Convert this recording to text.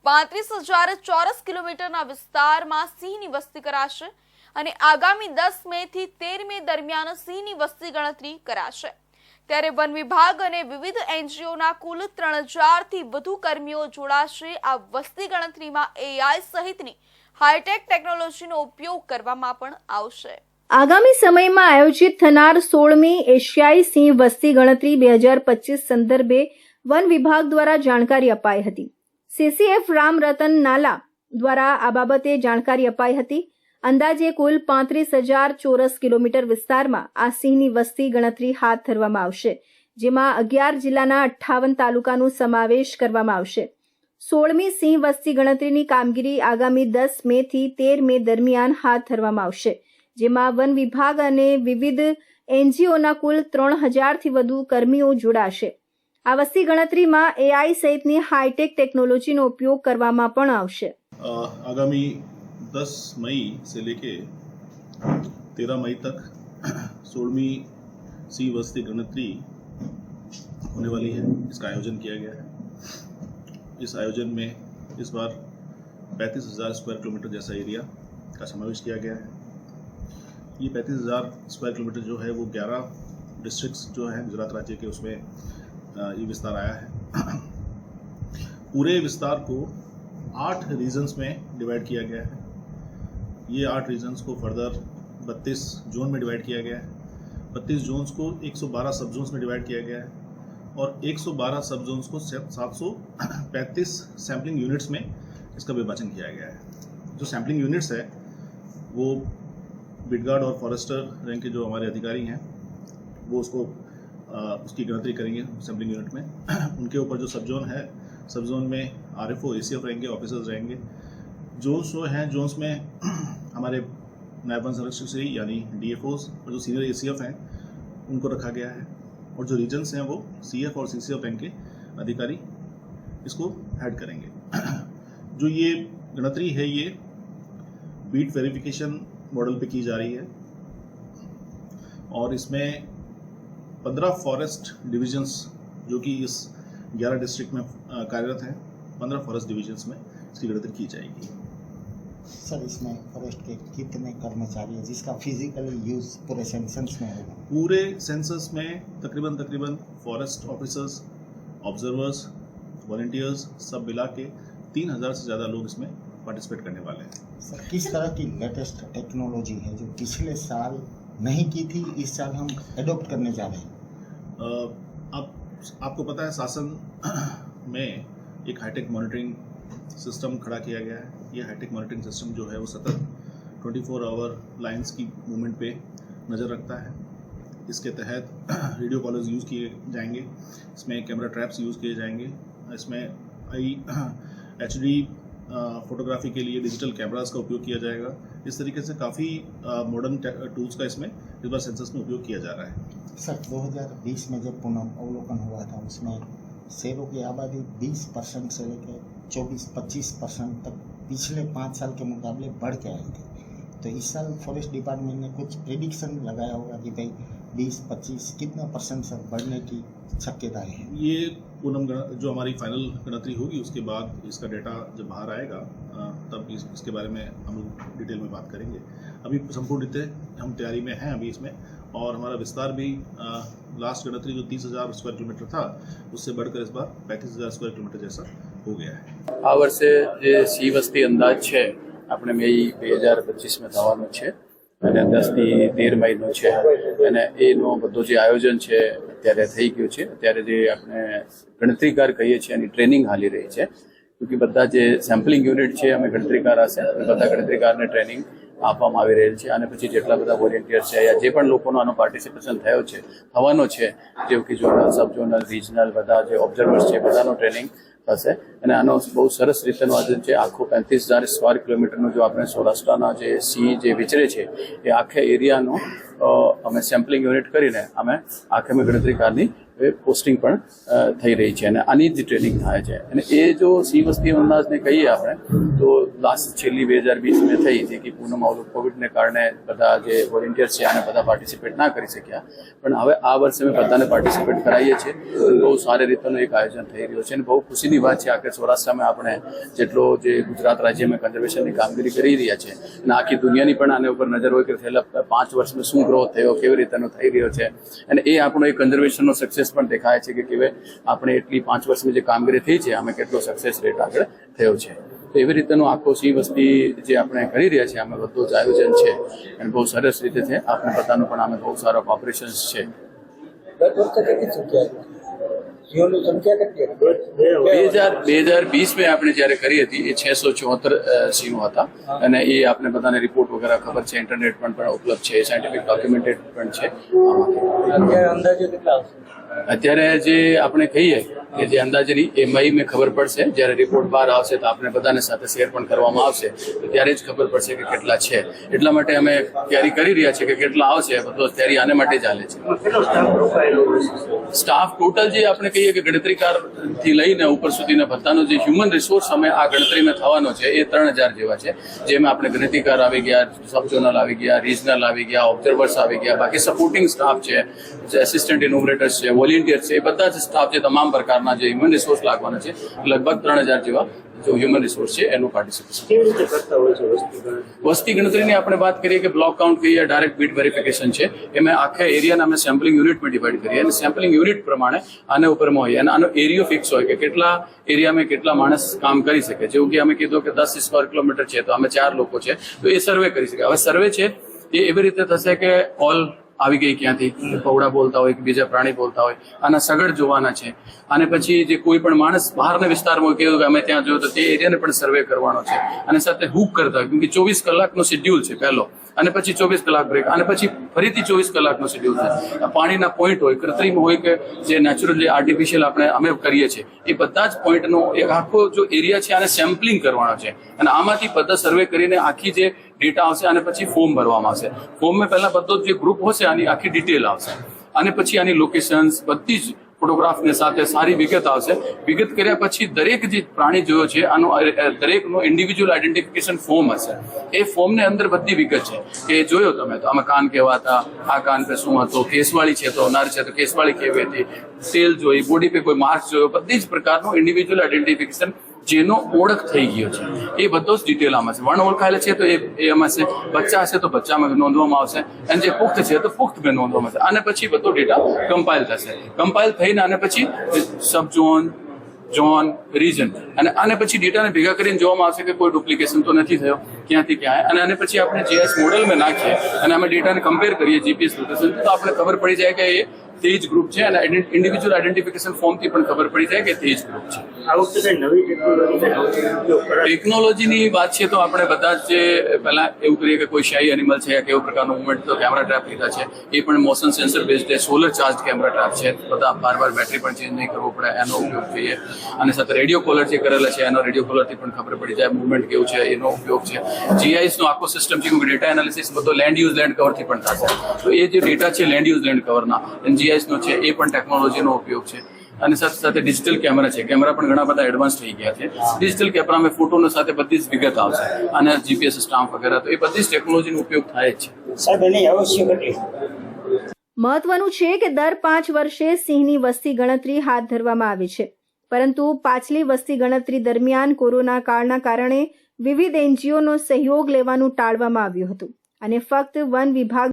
35,000 ચોરસ કિલોમીટરના વિસ્તારમાં સિંહની વસ્તી કરાશે અને આગામી 10 મે થી 13 મે દરમિયાન સિંહની વસ્તી ગણતરી કરાશે। ત્યારે વન વિભાગ અને વિવિધ એનજીઓના કુલ 3000 થી વધુ કર્મીઓ જોડાશે। આ વસ્તી ગણતરીમાં એઆઈ સહિતની હાઈટેક ટેકનોલોજીનો ઉપયોગ કરવામાં પણ આવશે। આગામી સમયમાં આયોજિત થનાર 16મી એશિયાઈ સિંહ વસ્તી ગણતરી 2025 સંદર્ભે વન વિભાગ દ્વારા જાણકારી અપાઈ હતી। સીસીએફ રામ રતન નાલા દ્વારા આ બાબતે જાણકારી અપાઈ હતી। અંદાજે કુલ 35,000 ચોરસ કિલોમીટર વિસ્તારમાં આ સિંહની વસ્તી ગણતરી હાથ ધરવામાં આવશે, જેમાં 11 જિલ્લાના 58 તાલુકાનો સમાવેશ કરવામાં આવશે। 16મી સિંહ વસ્તી ગણતરીની કામગીરી આગામી 10 મે થી 13 મે દરમિયાન હાથ ધરવામાં આવશે, જેમાં વન વિભાગ અને વિવિધ એનજીઓના કુલ 3000 થી વધુ કર્મીઓ જોડાશે। આ વસ્તી ગણતરીમાં એઆઈ સહિતની હાઈટેક ટેકનોલોજીનો ઉપયોગ કરવામાં પણ આવશે। આગામી 10 मई से लेके 13 मई तक 16वीं सिंह वस्ती गणतरी होने वाली है। इसका आयोजन किया गया है। इस आयोजन में इस बार 35,000 स्क्वायर किलोमीटर जैसा एरिया का समावेश किया गया है। ये 35,000 स्क्वायर किलोमीटर जो है वो 11 डिस्ट्रिक्ट्स जो हैं गुजरात राज्य के, उसमें ये विस्तार आया है। पूरे विस्तार को 8 रीजन्स में डिवाइड किया गया है। ये 8 रीजन्स को फर्दर 32 जोन में डिवाइड किया गया है। 32 जोन्स को 112 सब जोन्स में डिवाइड किया गया है और 112 सब जोन्स को 735 सैम्पलिंग यूनिट्स में इसका विभाजन किया गया है। जो सैम्पलिंग यूनिट्स है वो बिटगार्ड और फॉरेस्टर रैंक के जो हमारे अधिकारी हैं वो उसकी गिनती करेंगे सैम्पलिंग यूनिट में। उनके ऊपर जो सब जोन है, सब जोन में आरएफओ एसीएफ रैंक के ऑफिसर्स रहेंगे। जोन्स जो हैं, जोन्स में हमारे नायब वन संरक्षक श्री यानी डीएफओस और जो सीनियर एसीएफ हैं उनको रखा गया है और जो रीजन्स हैं वो सीएफ और सीसीएफ रैंक के अधिकारी इसको हेड करेंगे। जो ये गणतरी है ये बीट वेरिफिकेशन मॉडल पे की जा रही है और इसमें 15 फॉरेस्ट डिविजन्स जो कि इस 11 डिस्ट्रिक्ट में कार्यरत हैं, 15 फॉरेस्ट डिविजन्स में इसकी गणतरी की जाएगी। सर, इसमें फॉरेस्ट के कितने कर्मचारी हैं जिसका फिजिकली यूज पूरे सेंसस में होगा? पूरे सेंसस में तकरीबन फॉरेस्ट ऑफिसर्स, ऑब्जर्वर्स, वॉलंटियर्स सब मिला के 3,000 से ज़्यादा लोग इसमें पार्टिसिपेट करने वाले हैं। सर, किस तरह की लेटेस्ट टेक्नोलॉजी है जो पिछले साल नहीं की थी, इस साल हम एडॉप्ट करने जा रहे हैं? अब आपको पता है शासन में एक हाईटेक मॉनिटरिंग सिस्टम खड़ा किया गया है। ये हाईटेक मॉनिटरिंग सिस्टम जो है वो सतत 24 आवर लाइंस की मूवमेंट पे नज़र रखता है। इसके तहत रेडियो कॉलर्स यूज़ किए जाएंगे, इसमें कैमरा ट्रैप्स यूज़ किए जाएंगे, इसमें HD फोटोग्राफी के लिए डिजिटल कैमरास का उपयोग किया जाएगा। इस तरीके से काफ़ी मॉडर्न टूल्स का इसमें इस बार सेंसस में उपयोग किया जा रहा है। सर, 2020 में जब पुनः अवलोकन हुआ था उसमें शेरों की आबादी 20% से लेकर 24-25% तक पिछले 5 साल के मुकाबले बढ़ के आई थी। तो इस साल फॉरेस्ट डिपार्टमेंट ने कुछ प्रेडिक्शन लगाया होगा कि भाई 20-25 कितना % तक बढ़ने की शक्यताएं हैं? ये पूनम जो हमारी फाइनल गणतरी होगी उसके बाद इसका डेटा जब बाहर आएगा तब इसके बारे में हम लोग डिटेल में बात करेंगे। अभी संपूर्ण रीते हम तैयारी में हैं अभी इसमें, और हमारा विस्तार भी लास्ट गणतरी जो 30,000 स्क्वायर किलोमीटर था उससे बढ़कर इस बार 35,000 स्क्वायर किलोमीटर जैसा हो गया है। आ वर्षे जे सिंह वस्ती अंदाज है આપણે મે 2025 में થવાનો છે અને 10 થી 13 મહિનો છે અને એનો બધો જે આયોજન છે અત્યારે થઈ ગયું છે। અત્યારે જે આપણે ગણતરીકાર કહીએ છીએ એની ટ્રેનિંગ હાલી રહી છે, क्योंकि બધા જે સેમ્પલિંગ યુનિટ છે અમે ગણતરીકાર હશે બધા ગણતરીકારને ટ્રેનિંગ આપવામાં આવી રહેલ છે અને પછી જેટલા બધા વોલેન્ટિયર્સ છે યા જે પણ લોકોનો આનો પાર્ટિસિપેશન થવાનો છે જેવું કે ઝોનલ, સબ ઝોનલ, રિજનલ બધા જે ઓબ્ઝર્વર્સ છે બધાનો ટ્રેનિંગ થશે અને આનો બહુ સરસ રીતેનું આયોજન છે। આખું 35,000 સ્ક્વેર કિલોમીટરનું જો આપણે સૌરાષ્ટ્રના જે સિંહ જે વિચરે છે એ આખે એરિયાનો અમે સેમ્પલિંગ યુનિટ કરીને અમે આખે ગણતરીકારની હવે પોસ્ટિંગ પણ થઈ રહી છે અને આની જ ટ્રેનિંગ થાય છે. અને એ જો સિંહ વસ્તી અંદાજને કહીએ આપણે તો છેલ્લી 2020 થઈ હતી કે પૂનમ કોવિડને કારણે બધા જે વોલેન્ટિયર્સ છે આને બધા પાર્ટિસિપેટ ના કરી શક્યા, પણ હવે આ વર્ષે અમે બધાને પાર્ટિસિપેટ કરાવીએ છીએ. બહુ સારી રીતનું એક આયોજન થઈ રહ્યું છે અને બહુ ખુશીની વાત છે આખરે સૌરાષ્ટ્રમાં આપણે જેટલો જે ગુજરાત રાજ્યમાં કન્ઝર્વેશનની કામગીરી કરી રહ્યા છે અને આખી દુનિયાની પણ આને ઉપર નજર હોય કે છેલ્લા 5 વર્ષમાં શું ગ્રોથ થયો, કેવી રીતેનો થઈ રહ્યો છે અને એ આપણો એક કન્ઝર્વેશનનો સક્સેસ પણ દેખાય છે કે કેવી આપણે એટલી 5 વર્ષની જે કામગીરી થઈ છે આમાં કેટલો સક્સેસ રેટ આગળ થયો છે. તો એવી રીતેનો આખો સિંહ વસ્તી જે આપણે કરી રહ્યા છીએ આમાં બધું જ આયોજન છે અને બહુ સરસ રીતે છે. આપણે બધાનું પણ આમાં બહુ સારા કોપરેશન્સ છે. 2020 આપણે જયારે કરી હતી એ 674 સિંહો હતા અને એ આપણે બધાને રિપોર્ટ વગેરે ખબર છે, ઇન્ટરનેટ પણ ઉપલબ્ધ છે, સાયન્ટિફિક ડોક્યુમેન્ટેડ પણ છે. અત્યારે જે આપણે કહીએ કે જે અંદાજની એ મઈ ખબર પડશે, જ્યારે રિપોર્ટ બહાર આવશે તો આપણે બધાને સાથે શેર પણ કરવામાં આવશે તો ત્યારે જ ખબર પડશે કે કેટલા છે. એટલા માટે અમે તૈયારી કરી રહ્યા છીએ કે કેટલા આવશે, બધો તૈયારી આને માટે ચાલે છે. સ્ટાફ ટોટલ જે આપણે કહીએ કે ગણતરીકારથી લઈને ઉપર સુધીના બધાનો જે હ્યુમન રિસોર્સ અમે આ ગણતરીમાં થવાનો છે એ 3000 જેવા છે, જેમાં આપણે ગણતરીકાર આવી ગયા, સબ ઝોનલ આવી ગયા, રિજનલ આવી ગયા, ઓબ્ઝર્વર્સ આવી ગયા, બાકી સપોર્ટિંગ સ્ટાફ છે, એસિસ્ટન્ટ ઇનોવેટર્સ છે, વોલેન્ટિયર્સ છે, એ બધા જ સ્ટાફ છે, તમામ પ્રકારના જે હ્યુમન રિસોર્સ લાગવાના છે લગભગ 3000 જેવા જો હ્યુમન રિસોર્સ છે એનું પાર્ટિસિપેશન. વસ્તી ગણતરીની આપણે વાત કરીએ કે બ્લોક કાઉન્ટ કહીએ, ડાયરેક્ટ બીટ વેરિફિકેશન છે, એમાં આખા એરિયાને અમે સેમ્પલિંગ યુનિટમાં ડિવાઈડ કરીએ અને સેમ્પલિંગ યુનિટ પ્રમાણે આના ઉપરમાં હોય અને આનો એરિયો ફિક્સ હોય કે કેટલા એરિયામાં કેટલા માણસ કામ કરી શકે. જેવું કે અમે કીધું કે 10 સ્ક્વેર કિલોમીટર છે તો અમે 4 લોકો છે તો એ સર્વે કરી શકે. હવે સર્વે છે એ એવી રીતે થશે કે ઓલ આવી ગઈ ક્યાંથી પૌડા બોલતા હોય કે બીજા પ્રાણી બોલતા હોય આના સગડ જોવાના છે અને પછી જે કોઈ પણ માણસ બહારના વિસ્તારમાં કહેવું કે અમે ત્યાં જોયું તો તે એરિયાને પણ સર્વે કરવાનો છે અને સાથે હુક કરતા હોય કેમ કે 24 કલાકનો શેડ્યુલ છે પહેલો અને પછી 24 કલાક બ્રેક અને પછી ફરીથી 24 કલાકનો શેડ્યુલ છે. પાણીના પોઈન્ટ હોય, કૃત્રિમ હોય કે જે નેચરલ જે આર્ટિફિશિયલ અમે કરીએ છીએ એ બધા જ પોઈન્ટનો એક આખો જો એરિયા છે આને સેમ્પલિંગ કરવાનો છે અને આમાંથી બધા સર્વે કરીને આખી જે ડેટા આવશે અને પછી ફોર્મ ભરવામાં આવશે. ફોર્મમાં પહેલા બધો જે ગ્રુપ હશે આની આખી ડિટેલ આવશે અને પછી આની લોકેશન્સ બધી જ ફોટોગ્રાફની સાથે સારી વિગત આવશે. વિગત કર્યા પછી દરેક જે પ્રાણી જોયો છે આનો દરેકનો ઇન્ડિવિજ્યુઅલ આઈડેન્ટિફિકેશન ફોર્મ હશે. એ ફોર્મની અંદર બધી વિગત છે કે જોયો તમે તો આમાં કાન કેવા હતા, આ કાન પે શું હતો, કેસવાળી છે તો નર છે તો કેસવાળી કેવી હતી, તેલ જોઈ, બોડી પે કોઈ માર્ક્સ જોયો, બધી જ પ્રકારનું ઇન્ડિવિજ્યુઅલ આઈડેન્ટિફિકેશન જેનો ઓળખ થઈ ગયો છે એ બધો જ ડિટેલ આમાં છે. વર્ણ ઓળખાયેલા છે તો એ એમાં છે, બચ્ચા હશે તો બચ્ચામાં નોંધવામાં આવશે અને જે પુખ્ત છે તો પુખ્તમાં નોંધવામાં આવશે અને પછી બધો ડેટા કમ્પાઇલ થશે. કમ્પાઇલ થઈને અને પછી સબ ઝોન, રિજન અને આને પછી ડેટાને ભેગા કરીને જોવામાં આવશે કે કોઈ ડુપ્લિકેશન તો નથી થયો ક્યાંથી ક્યાં અને આને પછી આપણે જીઆઈએસ મોડેલમાં નાખીએ અને અમે ડેટાને કમ્પેર કરીએ જીપીએસ લોકેશન તો આપણે ખબર પડી જાય કે એ તે જ ગ્રુપ છે અને ઇન્ડિવિજ્યુઅલ આઈડેન્ટિફિકેશન ફોર્મથી પણ ખબર પડી જાય કે તે જ ગ્રુપ છે. આ વખતે નવી ટેકનોલોજીની વાત છે તો આપણે બધા જ જે પહેલા એવું કરીએ કે કોઈ શાહી એનિમલ છે કેવો પ્રકારનું મુવમેન્ટ તો કેમેરા ટ્રેપ લીધા છે એ પણ મોશન સેન્સર બેઝડ છે, સોલર ચાર્જ કેમેરા ટ્રેપ છે, બધા બાર બેટરી પણ ચેન્જ નહીં કરવો પડે એનો ઉપયોગ જોઈએ અને સાથે રેડિયો કોલર જે કરેલા છે એનો રેડિયો કોલરથી પણ ખબર પડી જાય મુવમેન્ટ કેવું છે એનો ઉપયોગ છે. જીઆઈએસનો આખો સિસ્ટમ છે કે ડેટા એનાલિસિસ બધો લેન્ડ યુઝ લેન્ડ કવરથી પણ થશે તો એ જે ડેટા છે લેન્ડ યુઝ લેન્ડ કવરના જીઆઈએસનો છે એ પણ ટેકનોલોજીનો ઉપયોગ છે અને સાથે સાથે ડિજિટલ કેમેરા છે. કેમેરા પણ ઘણા બધા એડવાન્સ થઈ ગયા છે. ડિજિટલ કેમેરામાં ફોટોનો સાથે બધી જ વિગત આવશે અને જીપીએસ સ્ટામ્પ વગેરે તો એ બધી જ ટેકનોલોજીનો ઉપયોગ થાય જ છે. સાહેબ એની આવશ્યક હતી. મહત્વનું છે કે દર 5 વર્ષે સિંહની વસ્તી ગણતરી હાથ ધરવામાં આવે છે, પરંતુ પાછલી વસ્તી ગણતરી દરમિયાન કોરોના કાળના કારણે વિવિધ એનજીઓનો સહયોગ લેવાનું ટાળવામાં આવ્યું હતું અને ફક્ત વન વિભાગ